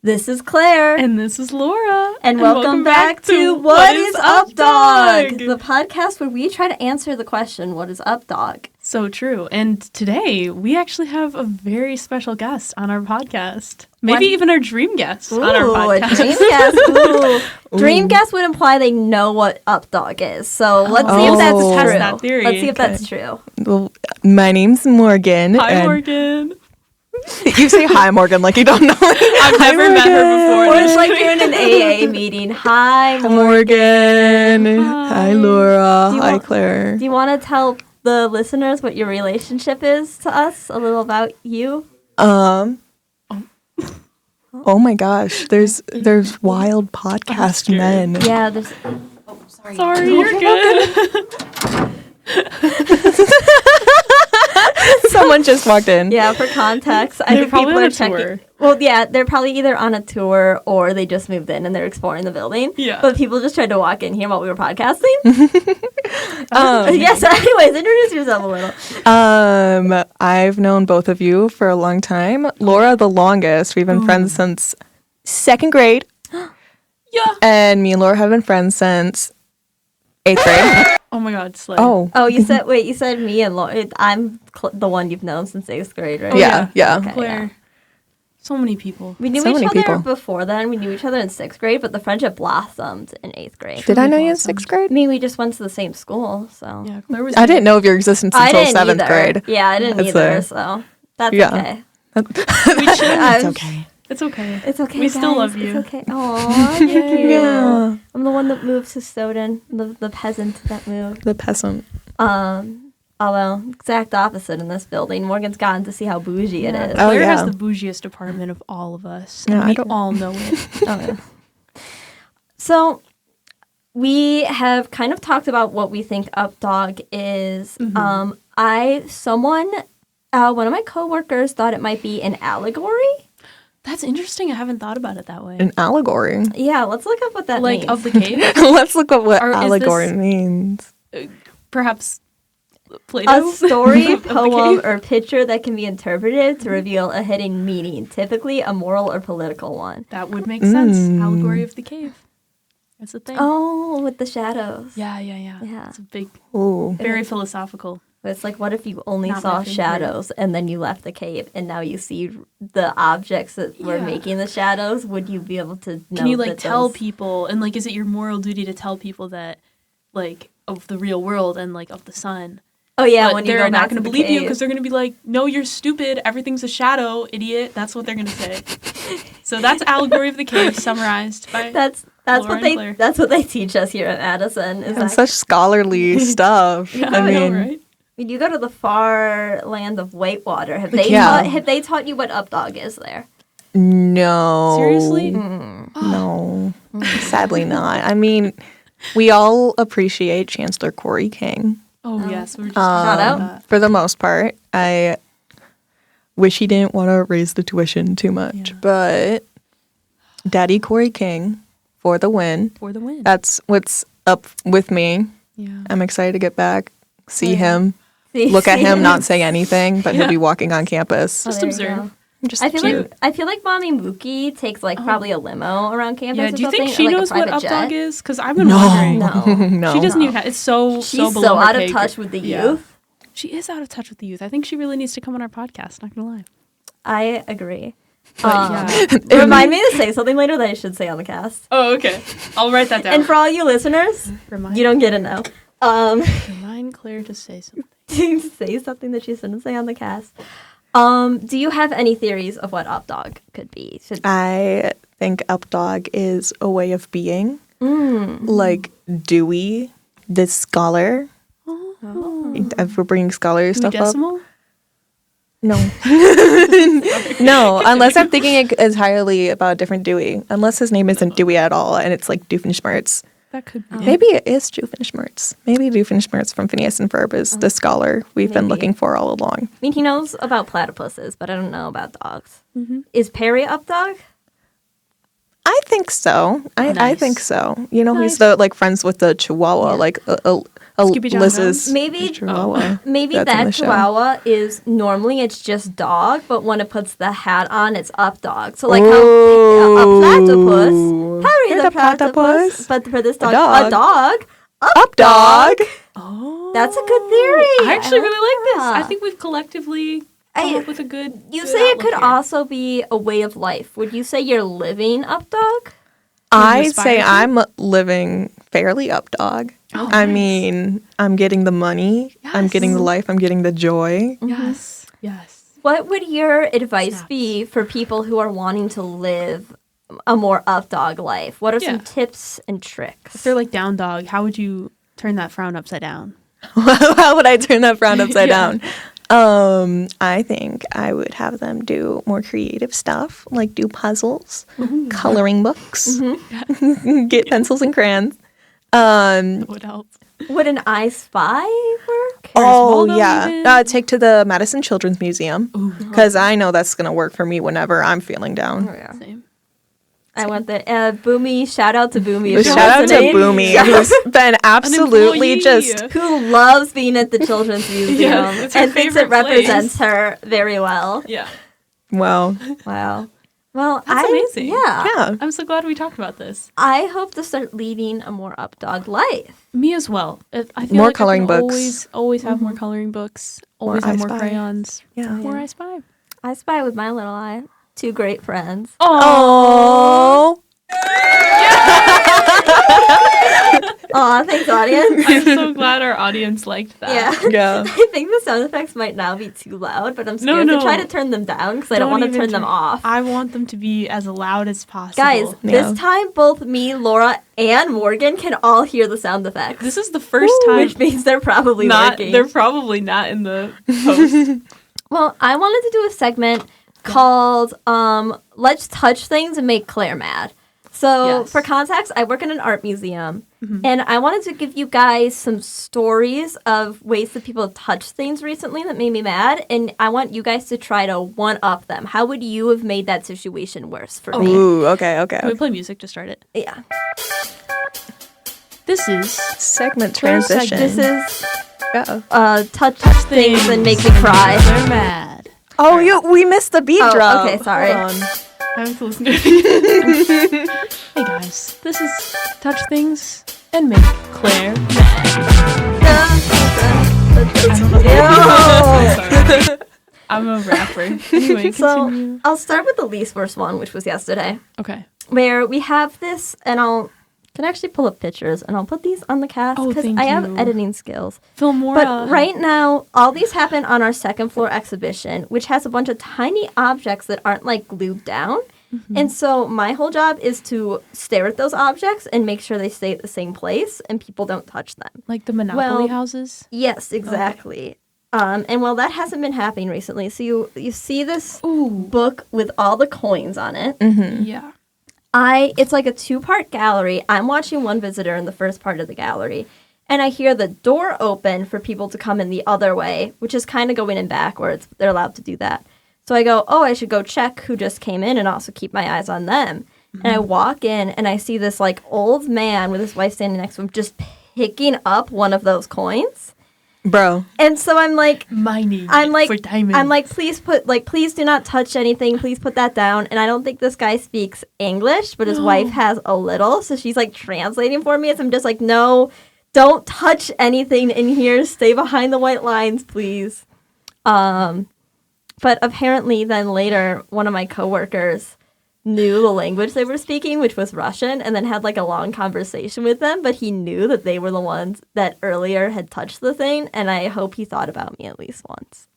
This is Claire. And this is Laura. And welcome back to What is Up, Dog? The podcast where we try to answer the question, what is up, dog? So true. And today, we actually have a very special guest on our podcast. Maybe even our dream guest on our podcast. A dream guest. Ooh. Dream guest would imply they know what up, dog is. So let's see if that's true. Test that theory. Let's see if that's true. Well, my name's Morgan. Hi, Morgan. You say hi, Morgan, like you don't know me. I've never met her before. Or it's like you're in an AA meeting. Hi, Morgan. Hi, Laura. Hi, Claire. Do you want to tell the listeners what your relationship is to us? A little about you? Oh my gosh. There's wild podcast men. Yeah, there's... Oh, sorry. Sorry, you're good. Someone just walked in. Yeah, for context, I think people are checking. Tour. Well, yeah, they're probably either on a tour or they just moved in and they're exploring the building. Yeah. But people just tried to walk in here while we were podcasting. Yes. Anyways, introduce yourself a little. I've known both of you for a long time. Laura, the longest. We've been friends since second grade. Yeah. And me and Laura have been friends since 8th grade. Oh my God, Slay. Oh, you said me and Laura. I'm the one you've known since 8th grade, right? Oh, yeah. Okay, Claire. yeah. So many people. We knew So each many other people. before then. We knew each other in 6th grade, but the friendship blossomed in 8th grade. Did I know you in 6th grade? I mean, we just went to the same school, so. Yeah, Claire was. I didn't know of your existence I until didn't 7th either. grade. Yeah, I didn't That's either, a- so that's Yeah. okay. We should. It's okay. It's okay. It's okay. We guys. still love you. It's okay. Aw, thank you. Yeah. I'm the one that moved to Stoughton, the peasant that moved. The peasant. Although exact opposite in this building. Morgan's gotten to see how bougie it is. Oh, Claire yeah. has the bougiest apartment of all of us. Yeah, And I we don't- all know it. Oh, yeah. So we have kind of talked about what we think up dog is. Mm-hmm. One of my coworkers thought it might be an allegory. That's interesting. I haven't thought about it that way. An allegory. Yeah, let's look up what that Like means. of the cave? Let's look at what Or is allegory this- means. Perhaps Plato? A story, Of the poem, cave? or picture that can be interpreted to reveal a hidden meaning, typically a moral or political one. That would make sense. Allegory of the cave. That's a thing. Oh, with the shadows. Yeah. Yeah. It's a big, Ooh. very philosophical. But it's like, what if you only Not my saw favorite. shadows and then you left the cave and now you see the objects that were Yeah. making the shadows? Would you be able to know Can you that tell those- people, and is it your moral duty to tell people that of the real world and of the sun? Oh, yeah, But when you they're go back not to going to the believe you cave. because they're going to be like, no, you're stupid. Everything's a shadow, idiot. That's what they're going to say. So that's Allegory of the Cave summarized by That's Laura what and they Claire. that's what they teach us here at Addison. Is And that such scholarly stuff. Yeah, I know, mean, right? when you go to the far land of Whitewater, have they Yeah. taught you what up dog is there? no. Seriously? No. Sadly not. I mean, we all appreciate Chancellor Corey King. Oh, yes. We were just Shout talking out. about that. For the most part. I wish he didn't want to raise the tuition too much. Yeah. But Daddy Corey King for the win. For the win. That's what's up with me. Yeah. I'm excited to get back, see Yeah. him, look at him, not say anything, but he'll be walking on campus. Just there you observe. go. Just I feel cute. like Mommy Mookie takes probably a limo around campus. Yeah, or do you think something, she or, knows a what private up jet. dog is? Because I've been wondering. No. No. She doesn't even have, it's so She's below so her out of pay touch grade. with the Yeah. youth. She is out of touch with the youth. I think she really needs to come on our podcast, not gonna lie. I agree. But yeah. Remind me to say something later that I should say on the cast. Oh, okay. I'll write that down. And for all you listeners, Remind, you don't get to know. remind Claire to say something. Say something that she shouldn't say on the cast. Do you have any theories of what up dog could be? I think updog is a way of being. Like Dewey, the scholar. If we're bringing scholar stuff up. Decimal? No. No, unless I'm thinking it entirely about a different Dewey. Unless his name isn't Dewey at all and it's like Doofenshmirtz. That could be. Maybe it is Doofenshmirtz. Maybe Doofenshmirtz from Phineas and Ferb is the scholar we've been Maybe. looking for all along. I mean, he knows about platypuses, but I don't know about dogs. Is Perry up dog? I think so. I Nice. think so. You know, Nice. he's the friends with the Chihuahua, Yeah. Skippy John Liz's Jones? Maybe Chihuahua. maybe That's in that the show. Chihuahua is normally it's just dog, but when it puts the hat on, it's up dog. So like Ooh. how a platypus, Harry You're the the platypus, platypus. but for this dog, dog. a dog, Up dog. Oh. That's a good theory. I actually really like this. that. I think we've collectively come up with a good You good say it outlook could here. also be a way of life. Would you say you're living up dog? I'd aspire say to? I'm living fairly up dog. Oh, I nice. mean, I'm getting the money. I'm getting the Yes. life. I'm getting the joy. Yes. Yes. What would your advice Snaps. be for people who are wanting to live a more up dog life? What are some Yeah. tips and tricks? If they're like down dog, how would you turn that frown upside down? How would I turn that frown upside Yeah. down? I think I would have them do more creative stuff, like do puzzles, coloring books, get pencils and crayons. That would help. Would an I Spy work? Oh Waldo yeah, even? take to the Madison Children's Museum because I know that's gonna work for me whenever I'm feeling down. Oh, yeah. Same. I want that. Boomy, shout out to Boomy. if Shout you're out to listening. Boomy, who's been absolutely employee. just Who loves being at the Children's Museum it's her and thinks it favorite place. represents her very well. Yeah. well, Wow. Well, That's amazing. Yeah. yeah. I'm so glad we talked about this. I hope to start leading a more up dog life. Me as well. I feel More like coloring I can books. Always have more coloring books. Always More have I more Spy. crayons. Yeah. More I Spy. I Spy with my little eye. Two great friends. Oh, Aw, thanks, audience. I'm so glad our audience liked that. Yeah. yeah. I think the sound effects might now be too loud, but I'm No, scared to no. try to turn them down because I don't want to even turn them try- off. I want them to be as loud as possible. Guys, Yeah. this time both me, Laura, and Morgan can all hear the sound effects. this is the first time Which means they're probably not. working. They're probably not in the post. Well, I wanted to do a segment called Let's Touch Things and Make Claire Mad. So, Yes. for context, I work in an art museum, and I wanted to give you guys some stories of ways that people have touched things recently that made me mad, and I want you guys to try to one-up them. How would you have made that situation worse for me? Ooh, okay. Can we play music to start it? Yeah. This is Segment Claire's transition. This is yeah. touch things and make me cry. They're mad. Oh, we missed the beat Oh, drop. okay, sorry. Hold on. I have to listen to it. Hey guys, this is Touch Things and Make Claire Sorry. I'm a rapper. Anyway, So, continue. I'll start with the least worst one, which was yesterday. Okay. Where we have this, and can actually pull up pictures, and I'll put these on the cast Oh, because thank I have you. editing skills. Filmora. But right now, all these happen on our second floor exhibition, which has a bunch of tiny objects that aren't like glued down. Mm-hmm. And so my whole job is to stare at those objects and make sure they stay at the same place and people don't touch them. Like the Monopoly Well, houses. Yes, exactly. And well, that hasn't been happening recently. So you see this book with all the coins on it. Yeah. It's like a 2-part gallery. I'm watching one visitor in the first part of the gallery, and I hear the door open for people to come in the other way, which is kind of going in backwards. They're allowed to do that. So I go, I should go check who just came in and also keep my eyes on them. And I walk in, and I see this like old man with his wife standing next to him just picking up one of those coins. Bro. And so I'm like, Mining for diamonds. I'm like, please do not touch anything. Please put that down. And I don't think this guy speaks English, but his wife has a little. So she's like translating for me. And so I'm just like, no, don't touch anything in here. Stay behind the white lines, please. But apparently then later, one of my coworkers knew the language they were speaking, which was Russian, and then had like a long conversation with them, but he knew that they were the ones that earlier had touched the thing, and I hope he thought about me at least once.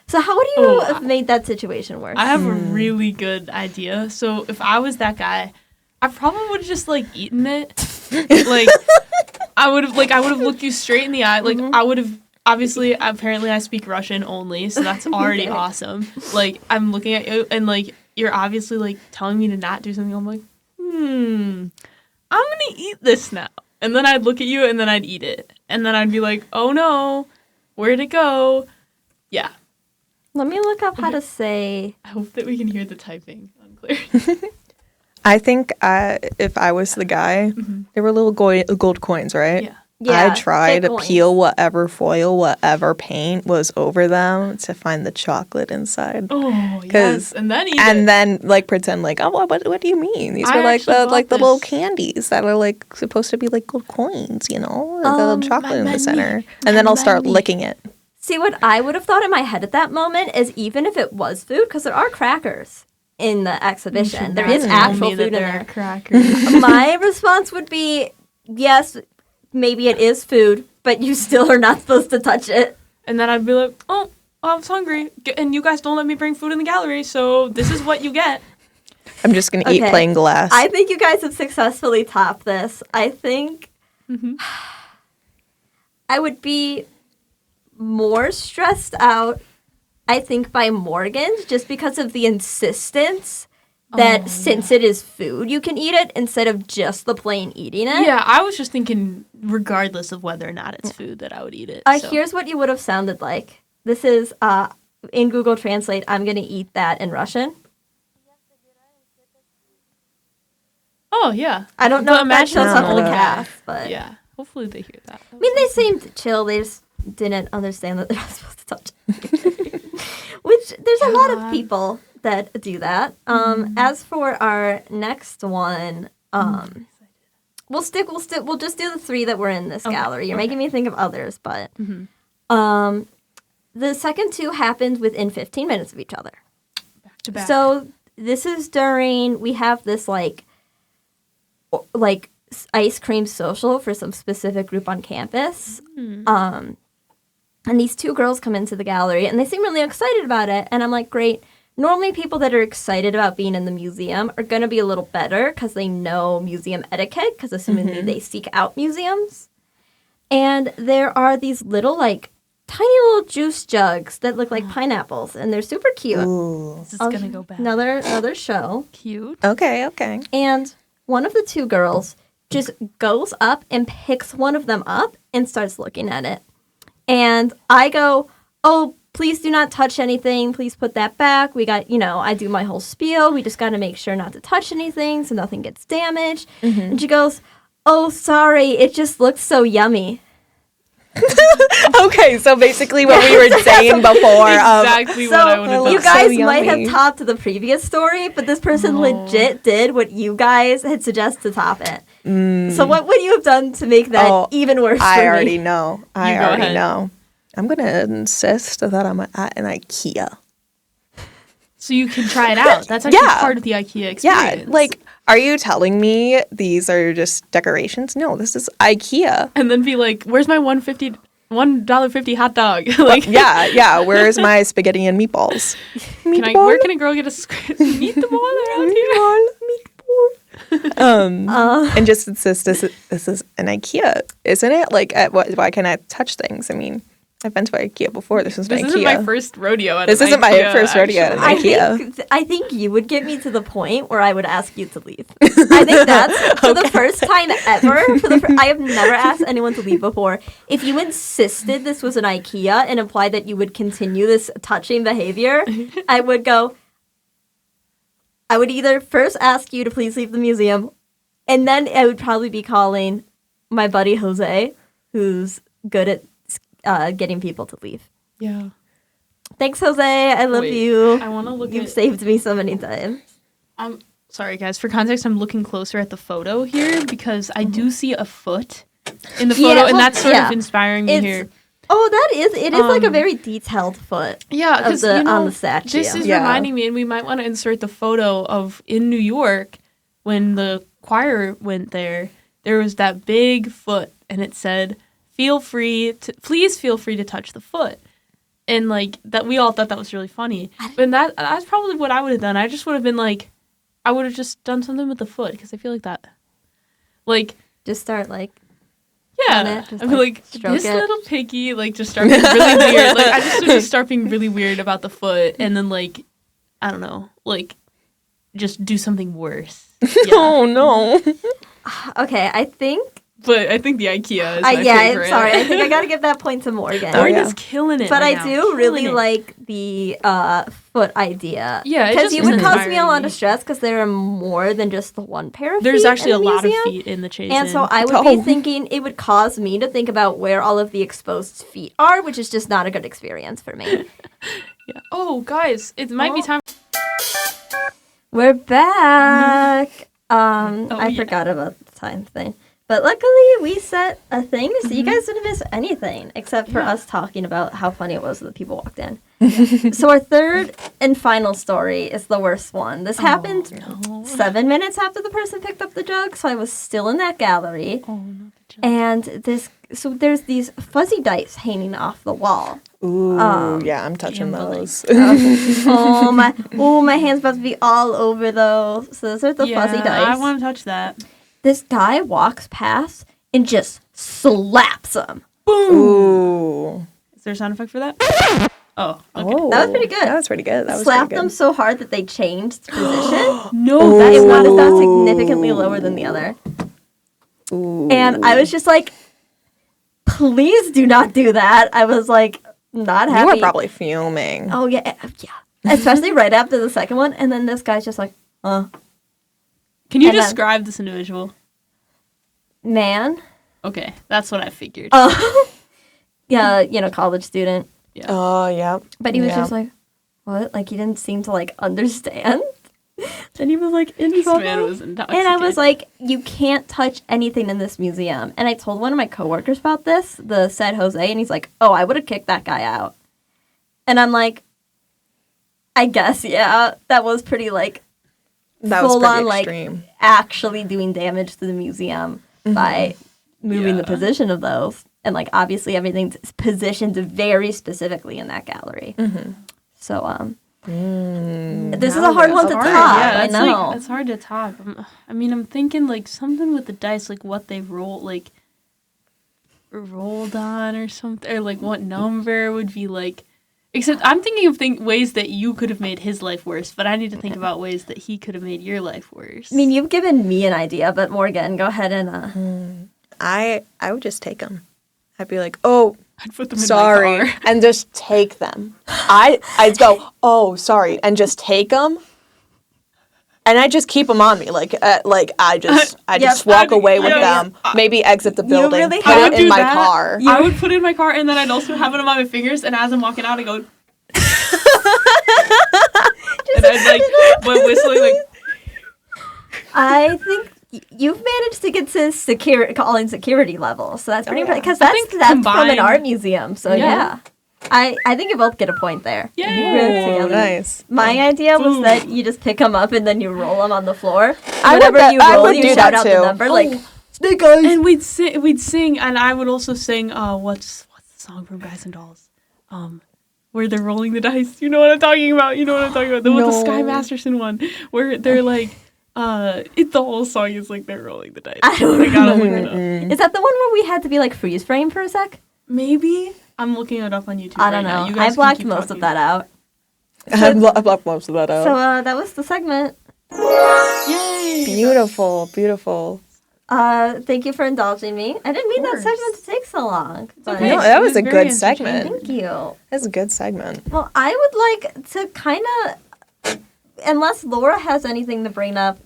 So how would you have made that situation worse? I have a really good idea. So if I was that guy, I probably would have just like eaten it. Like I would have looked you straight in the eye. Like I would have apparently I speak Russian only, so that's already awesome. Like I'm looking at you and like you're obviously like telling me to not do something. I'm like, I'm gonna eat this now. And then I'd look at you and then I'd eat it. And then I'd be like, oh no, where'd it go? Yeah. Let me look up how to say... I hope that we can hear the typing unclear. I think if I was the guy, there were little gold coins, right? Yeah. Yeah, I tried thick to coins. peel whatever foil, whatever paint was over them to find the chocolate inside. Oh, yes. And then eat And it. then like pretend like, oh, what do you mean? These I were like actually the bought the little this. candies that are like supposed to be like gold coins, you know, the little chocolate in the money. center. And then I'll start money. licking it. See, what I would have thought in my head at that moment is even if it was food, because there are crackers in the exhibition, there is actual food in there. Crackers. My response would be, yes, maybe it is food, but you still are not supposed to touch it. And then I'd be like, oh, I was hungry. And you guys don't let me bring food in the gallery, so this is what you get. I'm just gonna eat plain glass. I think you guys have successfully topped this. I think I would be more stressed out, I think, by Morgan's just because of the insistence that since it is food, you can eat it instead of just the plain eating it. Yeah, I was just thinking, regardless of whether or not it's food, that I would eat it. So. Here's what you would have sounded like. This is, in Google Translate, I'm going to eat that in Russian. Oh, yeah. I don't know if that shows up in the that. cast, but... Yeah, hopefully they hear that. I mean, they seemed chill. They just didn't understand that they're not supposed to touch it. Which, there's a lot of people that do that. As for our next one, we'll just do the 3 that were in this gallery. You're making me think of others, but the second 2 happened within 15 minutes of each other. Back to back. So this is during, we have this like ice cream social for some specific group on campus. And these 2 girls come into the gallery and they seem really excited about it. And I'm like, great. Normally people that are excited about being in the museum are going to be a little better because they know museum etiquette, because assumingly they seek out museums. And there are these little like tiny little juice jugs that look like pineapples, and they're super cute. Ooh. This is going to go back. Another show. Cute. Okay. And one of the 2 girls just goes up and picks one of them up and starts looking at it. And I go, oh, please do not touch anything. Please put that back. We got, I do my whole spiel. We just got to make sure not to touch anything so nothing gets damaged. And she goes, oh, sorry. It just looks so yummy. Okay, so basically what we were saying before. Exactly what I would have So you done. guys might have topped the previous story, but this person legit did what you guys had suggested to top it. So what would you have done to make that even worse for me? I already know. I go already ahead. know. I'm going to insist that I'm at an IKEA. So you can try it out. That's actually part of the IKEA experience. Yeah, like, are you telling me these are just decorations? No, this is IKEA. And then be like, where's my $1.50 hot dog? Like, Yeah, where's my spaghetti and meatballs? where can a girl get a meatball around here? And just insist this is an IKEA, isn't it? Like, why can't I touch things? I mean, I've been to IKEA before. This is This IKEA. isn't my first rodeo at This an isn't my IKEA, first rodeo at an actually. IKEA. I think you would get me to the point where I would ask you to leave. I think that's for the first time ever. I have never asked anyone to leave before. If you insisted this was an IKEA and implied that you would continue this touching behavior, I would either first ask you to please leave the museum, and then I would probably be calling my buddy Jose, who's good at getting people to leave. Yeah. Thanks, Jose. I love you. I want to look You've saved me so many times. Sorry, guys. For context, I'm looking closer at the photo here because I do see a foot in the photo, and that's sort of inspiring me here. Oh, it is like a very detailed foot. Yeah, because on the statue. This is reminding me, and we might want to insert the photo of in New York when the choir went there. There was that big foot, and it said, please feel free to touch the foot. And like that, we all thought that was really funny. But that's probably what I would have done. I just would have been like, I would have just done something with the foot because I feel like that, like, just start like, yeah, just, I mean, like this it. little piggy, like just start being really weird. Like I just would just start being really weird about the foot, and then like, I don't know, like, just do something worse. Yeah. Oh no. Okay, I think But I think the IKEA is my yeah, favorite. I'm sorry. I think I gotta give that point to Morgan. Morgan's killing it. But right I now. do really Killing it. like the foot idea. Yeah, it because just it was would cause me a inspiring lot me. of stress because there are more than just the one pair of feet. There's actually in a the lot of museum. feet in the chase. And so I would be thinking it would cause me to think about where all of the exposed feet are, which is just not a good experience for me. Yeah. Oh, guys, it might be time. We're back. I yeah. forgot about the time thing. But luckily, we set a thing so you guys didn't miss anything except for us talking about how funny it was that people walked in. So our third and final story is the worst one. This happened 7 minutes after the person picked up the jug, so I was still in that gallery. Oh, not the jug. And there's these fuzzy dice hanging off the wall. Ooh, yeah, I'm touching those. My hand's about to be all over those. So those are the fuzzy dice. I want to touch that. This guy walks past and just slaps him. Boom. Ooh. Is there a sound effect for that? Oh, okay. Oh, That was pretty good. That was pretty good. That was Slapped pretty them good. so hard that they changed position. No, that's It not was down significantly lower than the other. Ooh. And I was just like, please do not do that. I was like, not happy. You were probably fuming. Oh, yeah. Especially right after the second one. And then this guy's just like, Can you And then- describe this individual? man. Okay, that's what I figured. Yeah, college student. Oh, yeah. But he was Yeah. just like, what? Like, he didn't seem to, like, understand. And he was, like, in trouble. Man was And I was like, you can't touch anything in this museum. And I told one of my coworkers about this, the said Jose, and he's like, oh, I would have kicked that guy out. And I'm like, I guess, yeah. That was pretty, like, That was full pretty on, extreme. like, actually doing damage to the museum by moving the position of those. And, like, obviously everything's positioned very specifically in that gallery. So, this is a hard one to top. Yeah, I it's know. like, it's hard to top. I'm thinking like something with the dice, like what they rolled on or something, or like what number would be like. Except I'm thinking of ways that you could have made his life worse, but I need to think about ways that he could have made your life worse. I mean, you've given me an idea, but Morgan, go ahead and... I would just take them. I'd be like, oh, I'd put them in my sorry, car. and just take them. I'd go, oh, sorry, and just take them. And I just keep them on me, I just walk away with them. Maybe exit the building, really put have it to in my that. car. I would put it in my car, and then I'd also have it on my fingers, and as I'm walking out, I go... and I'd, like, whistling, like... I think you've managed to get to calling security levels, so that's pretty yeah. because I that's think from an combined- art museum. So yeah. I think you both get a point there. Yay! You really Oh, together. nice. My idea was Boom. that you just pick them up and then you roll them on the floor. I would Whenever you I roll, would you do shout that out too. the number like Snake eyes. And we'd sing, and I would also sing. What's the song from Guys and Dolls? Where they're rolling the dice. You know what I'm talking about. The Sky Masterson one, where they're like, the whole song is like they're rolling the dice. I don't I gotta look it up. Is that the one where we had to be like freeze frame for a sec? Maybe I'm looking it up on YouTube. I don't right now. know. You guys I can blocked keep most talking. of that out. I blocked most of that out. So that was the segment. Yay! Beautiful, beautiful. Thank you for indulging me. I didn't mean that course. segment to take so long. But okay. No, that It was was a very good entertaining. segment. thank you. That was a good segment. Well, I would like to kind of, unless Laura has anything to bring up,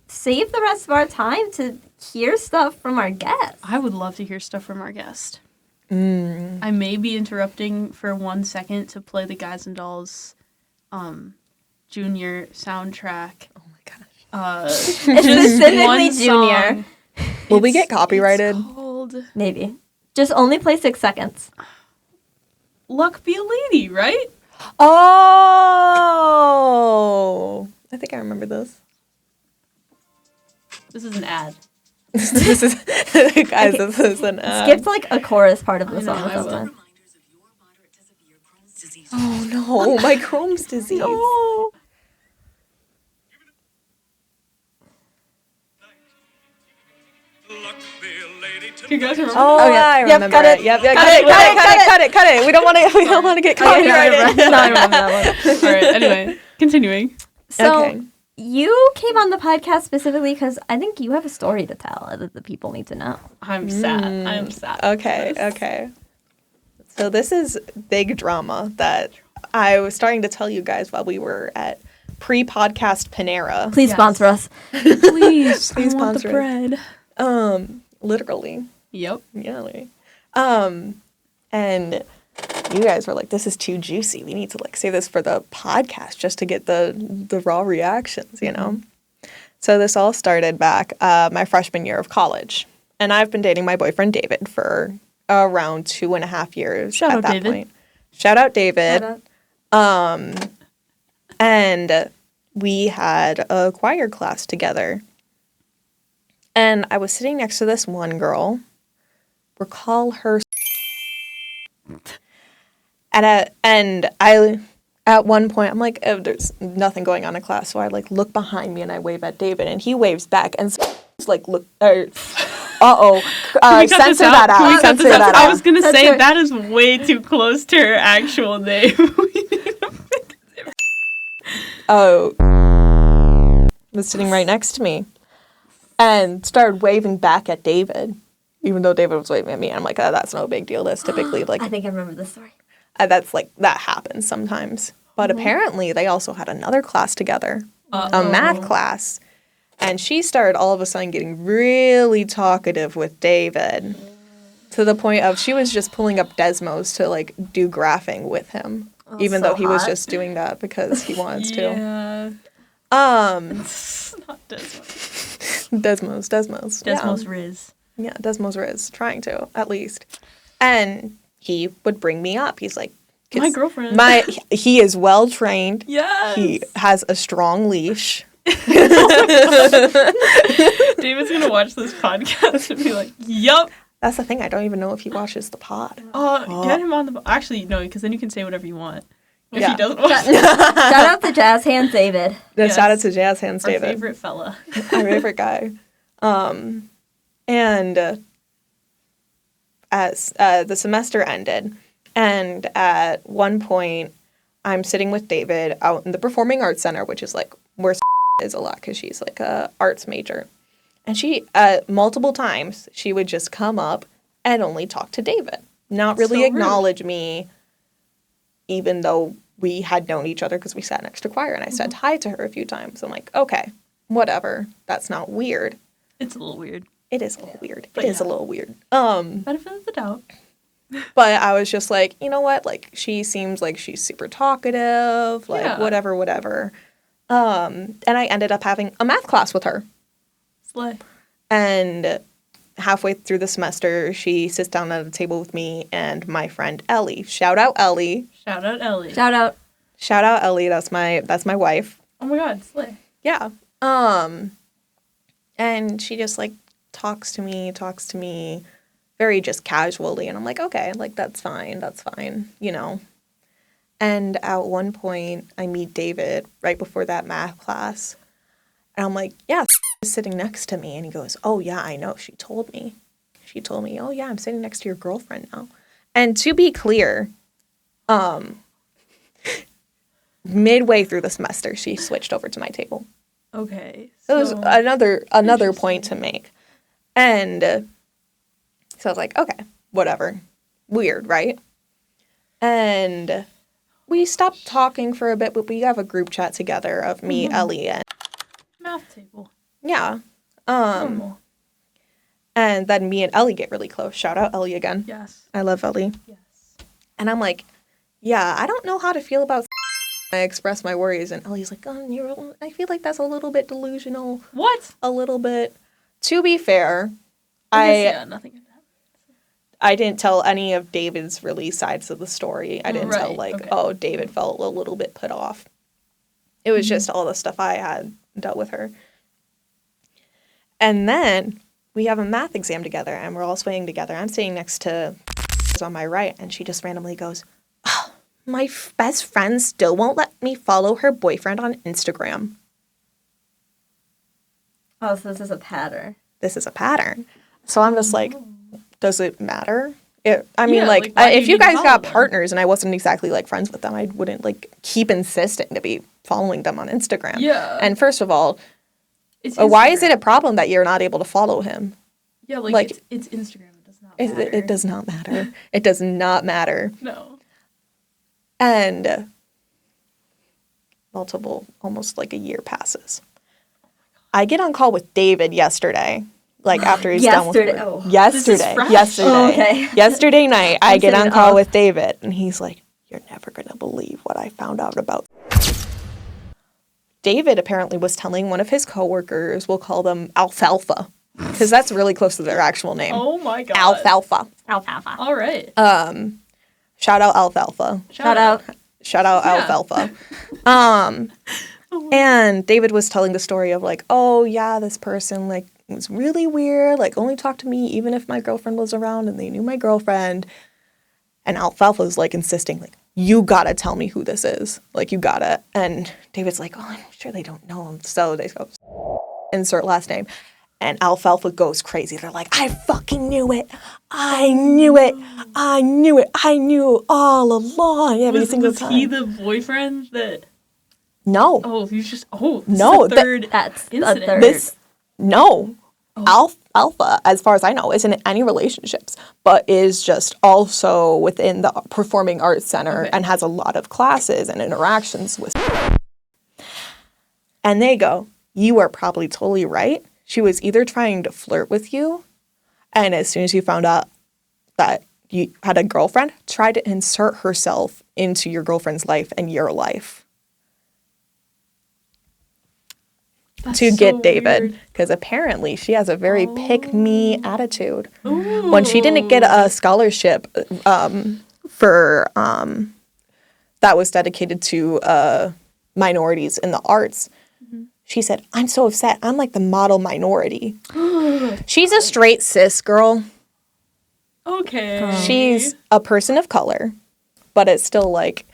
save the rest of our time to hear stuff from our guests. I would love to hear stuff from our guest. I may be interrupting for 1 second to play the Guys and Dolls junior soundtrack. Oh my gosh. Specifically one junior. song. Will we get copyrighted? It's called Maybe. Just only play 6 seconds. Luck Be a Lady, right? Oh, I think I remember this. This is an ad. This is guys. This is an Skip to like a chorus part of the I know, song or I will. something. Oh no, my Crohn's disease. No. You guys remember? Oh, Oh, yeah. I Yep, remember cut it. it. Yep, Cut cut it. We don't want to. We don't want to get Okay, copyrighted. no, I remember that one. All right. Anyway, continuing. So, Okay. you came on the podcast specifically because I think you have a story to tell that the people need to know. I'm sad. I'm sad. Okay. So this is big drama that I was starting to tell you guys while we were at pre-podcast Panera. Please sponsor us. Please Please I want sponsor the it. bread. Literally. Yep. Yeah. And you guys were like, this is too juicy. We need to like say this for the podcast just to get the raw reactions, you know? So this all started back my freshman year of college. And I've been dating my boyfriend David for around 2.5 years Shout at out that David. point. Shout out David. Shout out. And we had a choir class together. And I was sitting next to this one girl. We'll call her. And I, at one point, I'm like, oh, there's nothing going on in class. So I like look behind me and I wave at David and he waves back and it's like, look, censor that out. Can we cut Censor this out? that I out. was going to say Censor. that is way too close to her actual name. Was sitting right next to me and started waving back at David, even though David was waving at me. I'm like, oh, that's no big deal. That's typically like, I think I remember this story. that's like, that happens sometimes. But apparently they also had another class together, a math class. And she started all of a sudden getting really talkative with David to the point of she was just pulling up Desmos to like do graphing with him, even so though he was hot. just doing that because he wanted to. Yeah. Desmos. Not Desmos. Desmos. Riz. Yeah, Desmos Riz, trying to, at least. And he would bring me up. He's like, My girlfriend. He is well trained. Yes. He has a strong leash. David's gonna watch this podcast and be like, yup. That's the thing. I don't even know if he watches the pod. Get him on the... Actually, no, because then you can say whatever you want. If Yeah. he doesn't watch Shout out to Jazz Hands David. Yes. Shout out to Jazz Hands our David. favorite fella. My favorite guy. And as the semester ended, and at one point, I'm sitting with David out in the Performing Arts Center, which is like where is a lot because she's like a arts major. And she, multiple times, she would just come up and only talk to David, not really So acknowledge me, even though we had known each other because we sat next to choir, and I said hi to her a few times. I'm like, okay, whatever. That's not weird. It's a little weird. It is a little weird. But It is a yeah. little weird. Benefit of the doubt. But I was just like, you know what? Like, she seems like she's super talkative, like, Yeah. whatever. And I ended up having a math class with her. Slay. And halfway through the semester, she sits down at a table with me and my friend Ellie. Shout out Ellie. Shout out Ellie. Shout out. Shout out Ellie. That's my wife. Oh my god, slay. Yeah. And she just like talks to me very just casually, and I'm like, okay, like that's fine, you know. And at one point I meet David right before that math class, and I'm like, yeah, is sitting next to me, and he goes, oh yeah, I know, she told me, oh yeah, I'm sitting next to your girlfriend now. And to be clear, midway through the semester she switched over to my table. Okay. It was another point to make. And so I was like, okay, whatever. Weird, right? And we stopped talking for a bit, but we have a group chat together of me, Ellie, and Math table. yeah. Normal. And then me and Ellie get really close. Shout out Ellie again. Yes. I love Ellie. Yes. And I'm like, yeah, I don't know how to feel about I express my worries, and Ellie's like, oh, I feel like that's a little bit delusional. What? A little bit. To be fair, Nothing. I didn't tell any of David's really sides of the story. I didn't tell, like, okay. oh, David felt a little bit put off. It was just all the stuff I had dealt with her. And then we have a math exam together, and we're all swaying together. I'm sitting next to on my right, and she just randomly goes, oh, my best friend still won't let me follow her boyfriend on Instagram. Oh, so this is a pattern. This is a pattern. So I'm just like, does it matter I mean, Yeah, like, why do if you you need to guys follow got them? partners and I wasn't exactly, like, friends with them, I wouldn't, like, keep insisting to be following them on Instagram. Yeah. And first of all, It's why is it a Instagram. problem that you're not able to follow him? Yeah, like, it's Instagram. It does not matter. It does not matter. It does not matter. No. And almost like a year passes. I get on call with David yesterday. Like after he's done with Yesterday. work. Oh. Yesterday. This is fresh. Yesterday. Oh, okay. Yesterday night, I get Consider on it call off. with David, and he's like, "You're never gonna believe what I found out about." David apparently was telling one of his coworkers, we'll call them Alfalfa, because that's really close to their actual name. Oh my god. Alfalfa. Alfalfa. All right. Shout out Alfalfa. Shout out. Shout out Yeah. Alfalfa. And David was telling the story of like, oh yeah, this person like was really weird, like only talked to me even if my girlfriend was around and they knew my girlfriend. And Alfalfa was like insisting, like, you gotta tell me who this is. Like, you gotta. And David's like, oh, I'm sure they don't know him. So they go, insert last name. And Alfalfa goes crazy. They're like, I fucking knew it. I knew it. I knew it. I knew all along. Every single Was time. he the boyfriend that? No. Oh, he's just. Oh, this No, is the third. That's a incident. third. This, no. Alpha, as far as I know, isn't in any relationships, but is just also within the Performing Arts Center and has a lot of classes and interactions with. And they go, you are probably totally right. She was either trying to flirt with you, and as soon as you found out that you had a girlfriend, tried to insert herself into your girlfriend's life and your life. That's To so get David, weird. because apparently she has a very pick-me attitude. When she didn't get a scholarship for that was dedicated to minorities in the arts, she said, I'm so upset. I'm like the model minority. She's a straight cis girl. Okay. She's a person of color, but it's still like,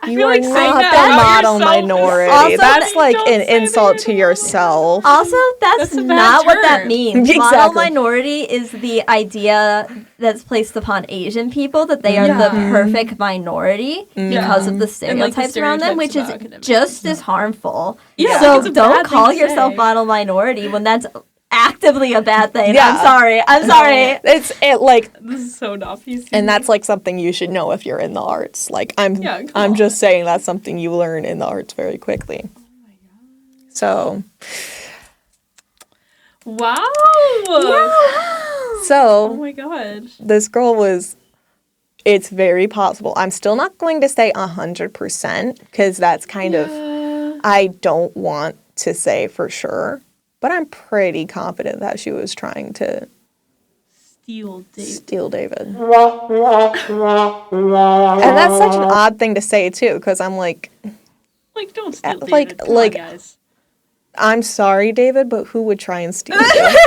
you feel are like saying not that the about model yourself is minority. Also- That's like Don't an say that insult you're to the yourself. Also, that's That's a bad not what that term. means. Model Exactly. minority is the idea that's placed upon Asian people that they are the perfect minority because of the And, like, the stereotypes around them, which is stereotypes about academics. just as harmful. Yeah, So like, it's a don't bad thing call to yourself say. model minority when that's actively a bad thing. Yeah. I'm sorry. I'm sorry. It's like, This is so not PC. and that's like something you should know if you're in the arts. Like Yeah, come I'm on. just saying that's something you learn in the arts very quickly. So Wow. Oh so my god. this girl was. It's very possible. I'm still not going to say 100% because that's kind of. I don't want to say for sure, but I'm pretty confident that she was trying to Steal David. steal David. And that's such an odd thing to say too, because I'm like, Like, don't steal David. like- Come like- on, guys. I'm sorry, David, but who would try and steal you?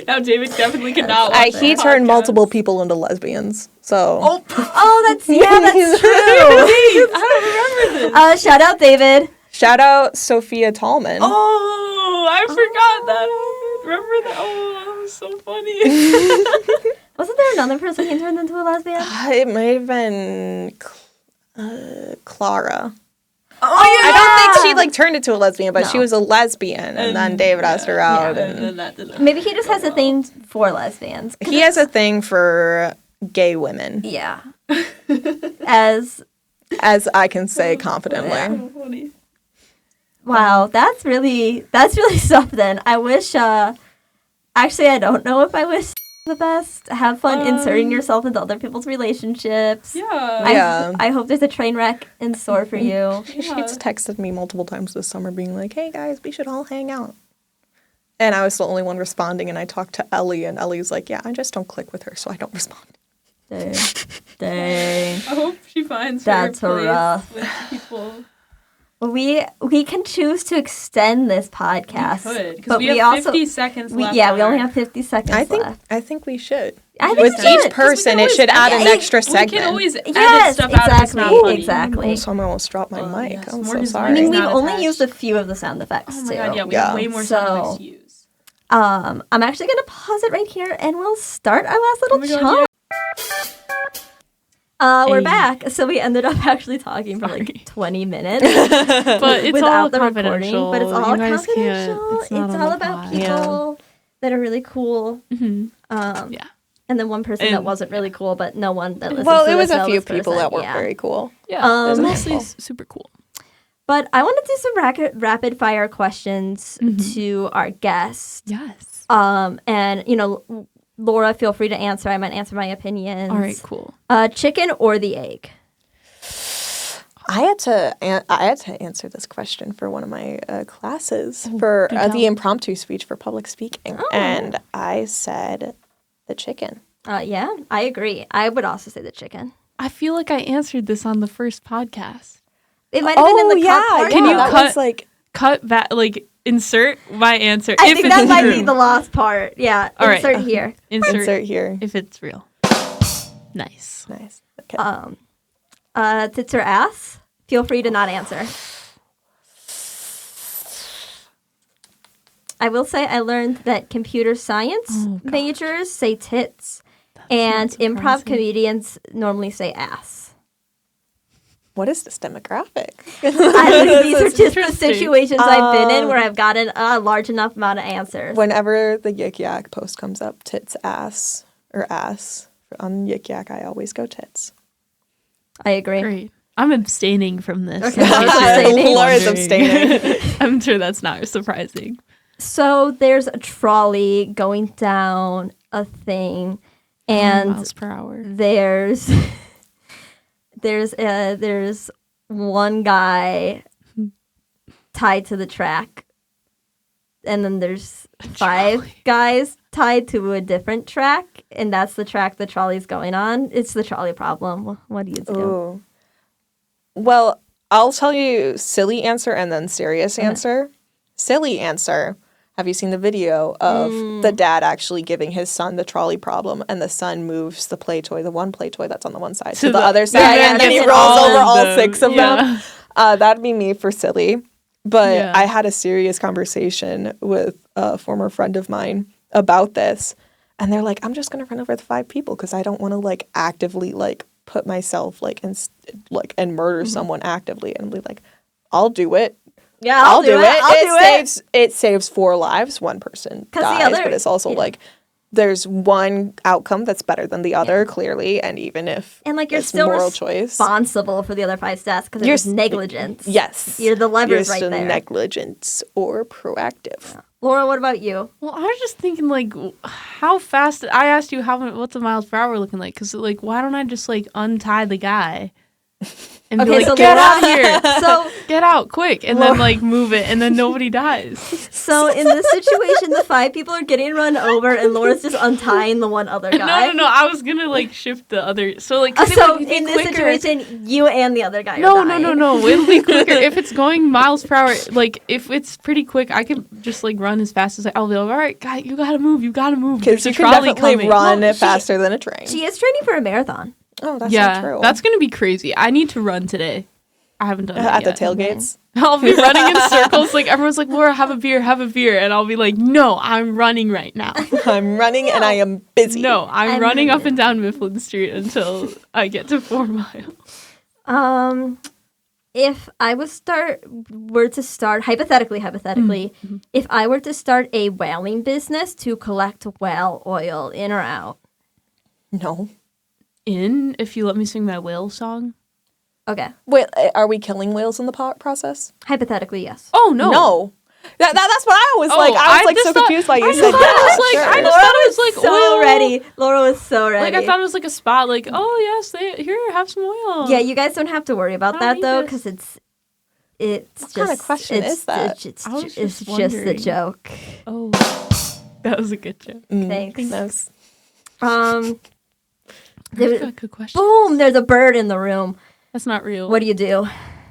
Now David definitely cannot watch He this turned podcast. multiple people into lesbians. So Oh, Oh, that's true. I don't remember this. Shout out David. shout out Sophia Tallman. Oh, I forgot that. Remember that? Oh, that was so funny. Wasn't there another person he turned into a lesbian? It might have been Clara. Oh, I don't think she like turned into a lesbian, but she No. was a lesbian, and then David asked her out, And and then that didn't. Maybe he just has a thing for lesbians. he has a thing for gay women, Yeah. As as I can say confidently. So funny. wow, that's really something. I wish actually I don't know if I wish the best. Have fun inserting yourself into other people's relationships. Yeah. Yeah. I hope there's a train wreck in store for you. She's texted me multiple times this summer being like, hey guys, we should all hang out. And I was the only one responding, and I talked to Ellie, and Ellie's like, yeah, I just don't click with her, so I don't respond. Dang. Dang. I hope she finds That's her place rough. with people. We can choose to extend this podcast. Because but we have 50 seconds left. we on only our- have 50 seconds left. I think we should. I think With we should. each person, it should add an extra segment. We can always edit Yes, stuff out if it's not exactly, funny. exactly. So I almost dropped my mic. yes, I'm so Morgan's sorry. I mean, It's we've not only attached. used a few of the sound effects Oh my too. god, yeah, we Yeah. have way more sound So- effects to use. I'm actually gonna pause it right here, and we'll start our last little Oh my God, chunk. yeah. We're Hey. back. So we ended up actually talking for Sorry. like 20 minutes. But it's without all the recording. confidential. But it's all You guys confidential. It's not on all the about pod. people that are really cool. Mhm. Yeah. And then one person that And- wasn't really cool, but no one that listens Well, to it was this a knows few this people person. that weren't Yeah. very cool. Yeah, There's a mostly handful. super cool. But I want to do some rapid fire questions to our guest. Yes. And Laura, feel free to answer. I might answer my opinions. All right, cool. Chicken or the egg? I had to answer this question for one of my classes for do tell. the impromptu speech for public speaking, Oh. and I said the chicken. Yeah, I agree. I would also say the chicken. I feel like I answered this on the first podcast. It might have been in the cut part. Can you that cut- was like Cut back, like insert my answer. I if think it's that might true. be the last part. Yeah, All right. insert here. insert here. if it's real. Nice. Nice. Okay. Tits or ass? Feel free to not answer. I will say I learned that computer science Oh, gosh. majors say tits, and not improv surprising. comedians normally say ass. What is this demographic? These are just the interesting. situations I've been in where I've gotten a large enough amount of answers. Whenever the Yik Yak post comes up, tits, ass, or ass, on Yik Yak, I always go tits. I agree. Great. I'm abstaining from this. Okay, in case Laura's you're abstaining. Laura's wondering. abstaining. I'm sure that's not surprising. So there's a trolley going down a thing, and miles per hour. there's there's one guy tied to the track, and then there's five guys tied to a different track, and that's the track the trolley's going on. It's the trolley problem. What do you do? Ooh. Well, I'll tell you silly answer and then serious answer. Silly answer. Have you seen the video of the dad actually giving his son the trolley problem, and the son moves the play toy, the one play toy that's on the one side, to the other side, and then he gets rolls all over of all them. 6 of them? That'd be me for silly. But Yeah. I had a serious conversation with a former friend of mine about this, and they're like, I'm just going to run over the 5 people because I don't want to, like, actively, like, put myself, like, and murder someone actively. And be like, I'll do it. Yeah, I'll do it. I'll do it. It saves 4 lives. One person 'Cause the dies, other- but it's also yeah. like there's one outcome that's better than the other, clearly, and even if And like you're it's still moral choice, responsible for the other 5 deaths because You're it's negligence. yes, You're the levers you're right still there. negligence or proactive. Laura, what about you? Well, I was just thinking, like, how fast. I asked you what's the miles per hour looking like? Because, like, why don't I just like untie the guy and be Okay, like, so get Laura- out of here, So get out quick, and then like move it, and then nobody dies. So in this situation, the 5 people are getting run over, and Laura's just untying the one other guy. No. I was gonna like shift the other. So like, Uh, 'cause it so would be in this quicker. situation, you and the other guy. No. are dying. It'll be quicker if it's going miles per hour. Like if it's pretty quick, I could just like run as fast as I'll be like, all right, guy, you gotta move. Because There's a you can trolley definitely coming. run Well, she- faster than a train. She is training for a marathon. Oh, that's Yeah, not true. that's gonna be crazy. I need to run today. I haven't done that at the yet. tailgates. I'll be running in circles. Like everyone's like, Laura, have a beer, and I'll be like, no, I'm running right now. I'm running and I am busy. No, I'm I'm running up running. and down Mifflin Street until I get to 4 miles. If I were to start hypothetically, if I were to start a whaling business to collect whale oil, in or out? No. If you let me sing my whale song. Okay, Wait, are we killing whales in the process? hypothetically, yes. Oh no. No. That's what I was Oh, like. I was like just so thought- confused why you I said just thought it was yeah. like- I sure. just thought it was like so oil. ready. Laura was so ready. Like I thought it was like a spot. Like, oh yes, here, have some oil. Yeah, you guys don't have to worry about I that need though, this. because it's What just kind of question it's, is that? It's, I was it's just just a wondering. joke. Oh, that was a good joke. Thanks. Nice. That's a good question. Boom! There's a bird in the room. That's not real. What do you do?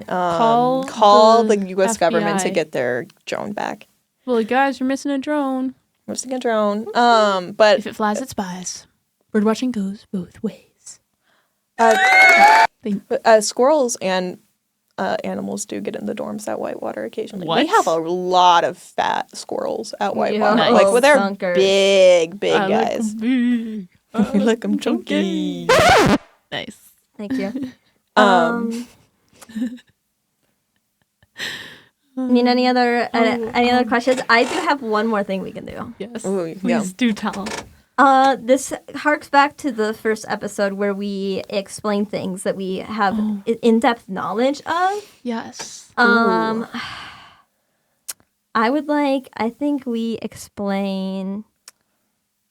Call the the U.S. government to FBI. get their drone back. Well, guys, you're missing a drone. We're just a drone. But If it flies, it spies. Bird watching goes both ways. squirrels and animals do get in the dorms at Whitewater occasionally. What? We have a lot of fat squirrels at Whitewater. Yeah. Nice. Like, well, they're Chunkers. big I like guys. them big. I like them chunky. Nice. Thank you. Um, I mean, any other questions? I do have one more thing we can do. Yes. Ooh, Please yeah. do tell. This harks back to the first episode where we explain things that we have in-depth knowledge of. Yes. I think we explain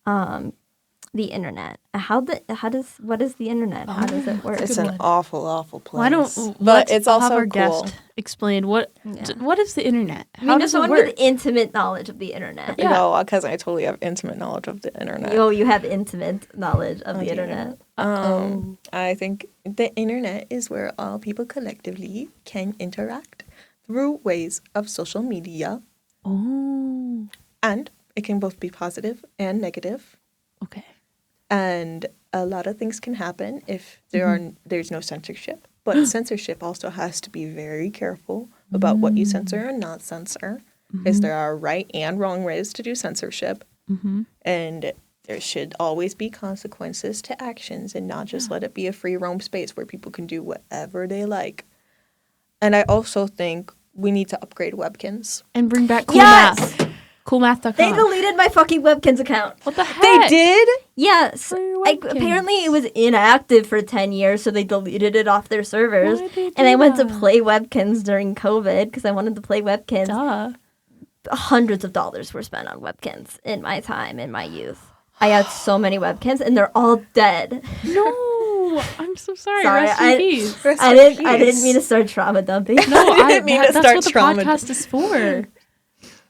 the internet. What is the internet? How does it work? It's an awful place. Why don't but let's it's have also our cool. guest explain what is the internet? I mean, How there's does it someone work? with intimate knowledge of the internet. Yeah. No, because I totally have intimate knowledge of the internet. Oh, you have intimate knowledge of the internet. I think the internet is where all people collectively can interact through ways of social media. Oh. And it can both be positive and negative. Okay. And a lot of things can happen if there's no censorship. But censorship also has to be very careful about what you censor and not censor. Because there are right and wrong ways to do censorship. And there should always be consequences to actions and not just let it be a free roam space where people can do whatever they like. And I also think we need to upgrade Webkins. And bring back cool Yes! math. Coolmath.com. They deleted my fucking Webkins account. What the heck? They did? Yes. For your Webkins. Apparently it was inactive for 10 years, so they deleted it off their servers. Why'd they do And I went to that? play Webkins during COVID because I wanted to play Webkins. Duh. Hundreds of dollars were spent on Webkins in my time, in my youth. I had so many Webkins, and they're all dead. No, I'm so sorry. Sorry, Rest in peace. Rest I in didn't peace. mean to start trauma dumping. No, I didn't mean to that's start what the trauma. podcast is for.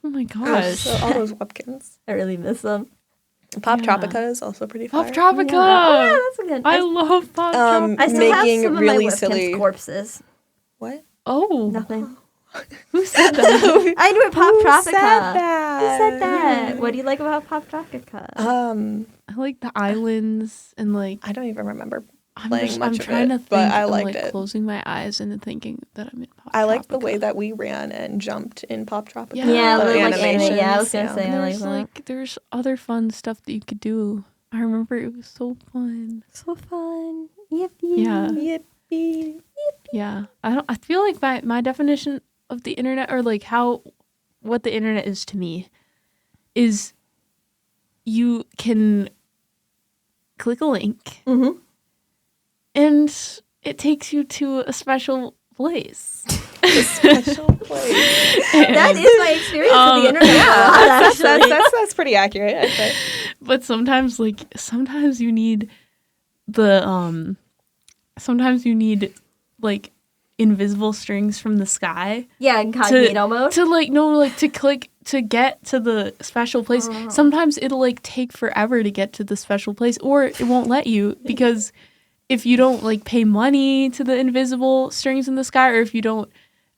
Oh my gosh. So all those Webkins. I really miss them. Pop Yeah. Tropica is also pretty Pop fire. Tropica. Oh, yeah, that's a good. I love Pop Tropica. I still making have some really of my Webkins silly- corpses. What? Oh, Nothing. who said that? I knew it. Pop Who Tropica. said that? Who said that? What do you like about Pop Tropica? I like the islands and like I don't even remember I'm playing much of trying it, to think. but I I'm liked like it. closing my eyes and thinking that I'm in Pop I like the Tropica. way that we ran and jumped in Pop Tropica. Yeah, a the little like animations, anime. Yeah, I was gonna yeah. say I like There's that. like there's other fun stuff that you could do. I remember it was so fun. So fun. Yippee. Yeah. Yippee. Yeah, I feel like my definition of the internet, or like what the internet is to me, is you can click a link Mm-hmm. and it takes you to a special place. Special place. That is my experience with the internet. Yeah, That's pretty accurate, I think. But sometimes you need like invisible strings from the sky yeah, incognito mode. to click to get to the special place. Sometimes it'll like take forever to get to the special place, or it won't let you because if you don't like pay money to the invisible strings in the sky, or if you don't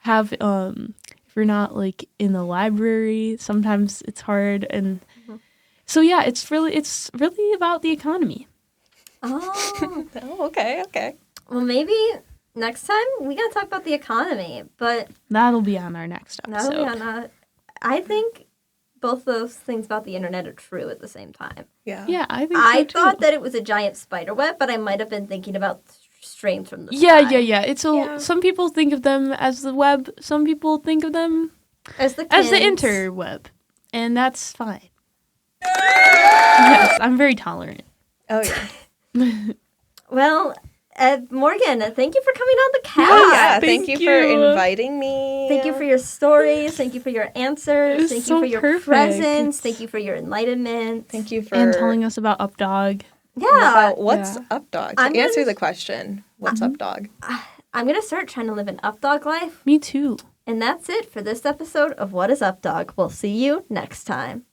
have if you're not like in the library, sometimes it's hard. And so yeah, it's really about the economy. Oh, Oh, okay. well, maybe next time we gotta talk about the economy, but That'll be on our next episode. that'll be on that. I think both those things about the internet are true at the same time. Yeah. Yeah, I think I so too. thought that it was a giant spider web, but I might have been thinking about strains from the Yeah. sky. It's Yeah. some people think of them as the web. Some people think of them As the as the kids. interweb, and that's fine. Yes, I'm very tolerant. Oh, yeah. Well, Morgan, thank you for coming on the cast. Oh, yeah. thank Thank you for you. inviting me. Thank you for your stories. Thank you for your answers. was Thank so you for your perfect. presence. Thank you for your enlightenment. Thank you for And telling us about Updog. Yeah. about what's Yeah. up, dog. I'm To answer gonna- the question, what's up, dog? I'm going to start trying to live an up dog life. Me too. And that's it for this episode of What is Up Dog. We'll see you next time.